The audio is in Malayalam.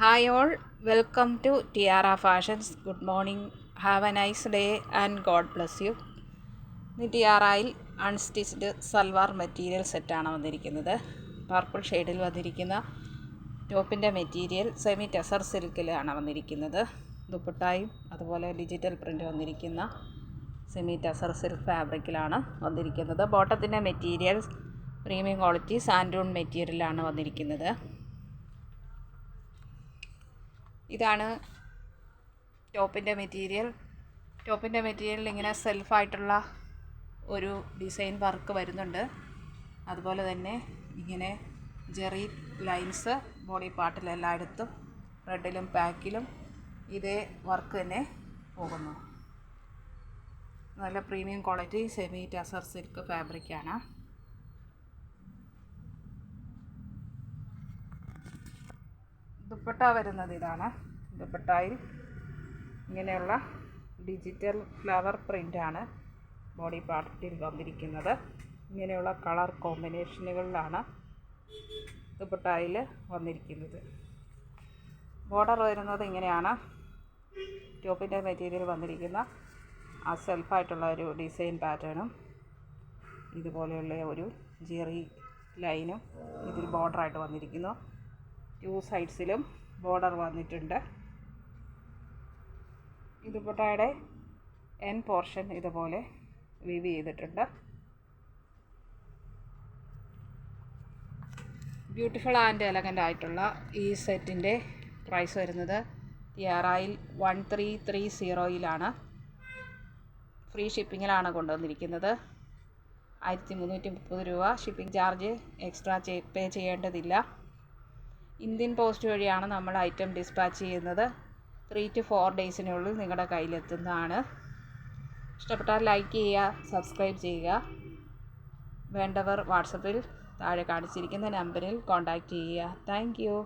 Hi all, welcome to Tiara Fashions. Good morning, have a nice day and God bless you. ഇന്ന് ടിയാറയിൽ അൺസ്റ്റിച്ച്ഡ് സൽവാർ മെറ്റീരിയൽ സെറ്റാണ് വന്നിരിക്കുന്നത്. പർപ്പിൾ ഷെയ്ഡിൽ വന്നിരിക്കുന്ന ടോപ്പിൻ്റെ മെറ്റീരിയൽ സെമി ടെസർ സിൽക്കിലാണ് വന്നിരിക്കുന്നത്. ദുപ്പട്ടായും അതുപോലെ ഡിജിറ്റൽ പ്രിൻ്റ് വന്നിരിക്കുന്ന സെമി ടെസർ സിൽക്ക് ഫാബ്രിക്കിലാണ് വന്നിരിക്കുന്നത്. ബോട്ടത്തിൻ്റെ മെറ്റീരിയൽ പ്രീമിയം ക്വാളിറ്റി സാൻഡൂൺ മെറ്റീരിയലാണ് വന്നിരിക്കുന്നത്. ഇതാണ് ടോപ്പിൻ്റെ മെറ്റീരിയൽ ഇങ്ങനെ സെൽഫായിട്ടുള്ള ഒരു ഡിസൈൻ വർക്ക് വരുന്നുണ്ട്. അതുപോലെ തന്നെ ഇങ്ങനെ ജെറി ലൈൻസ് ബോഡി പാർട്ടിൽ എല്ലായിടത്തും ഫ്രണ്ടിലും ബാക്കിലും ഇതേ വർക്ക് തന്നെ പോകുന്നു. നല്ല premium quality semi tussar silk ഫാബ്രിക്കാണ്. ദുപ്പട്ട വരുന്നത് ഇതാണ്. ദുപ്പട്ടയിൽ ഇങ്ങനെയുള്ള ഡിജിറ്റൽ ഫ്ലവർ പ്രിൻ്റാണ് ബോഡി പാർട്ടിൽ വന്നിരിക്കുന്നത്. ഇങ്ങനെയുള്ള കളർ കോമ്പിനേഷനുകളിലാണ് ദുപ്പട്ടയിൽ വന്നിരിക്കുന്നത്. ബോർഡർ വരുന്നത് ഇങ്ങനെയാണ്. ടോപ്പിൻ്റെ മെറ്റീരിയൽ വന്നിരിക്കുന്ന ആ സെൽഫായിട്ടുള്ള ഒരു ഡിസൈൻ പാറ്റേണും ഇതുപോലെയുള്ള ഒരു ജെറി ലൈനും ഇതിൽ ബോർഡറായിട്ട് വന്നിരിക്കുന്നു. 2 സൈഡ്സിലും ബോർഡർ വന്നിട്ടുണ്ട്. ഈ ദുപ്പട്ടയുടെ എൻ പോർഷൻ ഇതുപോലെ വീവ് ചെയ്തിട്ടുണ്ട്. ബ്യൂട്ടിഫുൾ ആൻഡ് എലഗൻ്റ് ആയിട്ടുള്ള ഈ സെറ്റിൻ്റെ പ്രൈസ് വരുന്നത് ടിയാറയിൽ 1330 ഫ്രീ ഷിപ്പിങ്ങിലാണ് കൊണ്ടുവന്നിരിക്കുന്നത്. 1330 രൂപ. ഷിപ്പിംഗ് ചാർജ് എക്സ്ട്രാ പേ ചെയ്യേണ്ടതില്ല. ഇന്ത്യൻ പോസ്റ്റ് വഴിയാണ് നമ്മൾ ഐറ്റം ഡിസ്പാച്ച് ചെയ്യുന്നത്. 3 to 4 ഡേയ്സിനുള്ളിൽ നിങ്ങളുടെ കയ്യിലെത്തുന്നതാണ്. ഇഷ്ടപ്പെട്ടാൽ ലൈക്ക് ചെയ്യുക, സബ്സ്ക്രൈബ് ചെയ്യുക. വേണ്ടവർ വാട്സപ്പിൽ താഴെ കാണിച്ചിരിക്കുന്ന നമ്പറിൽ കോൺടാക്റ്റ് ചെയ്യുക. Thank you.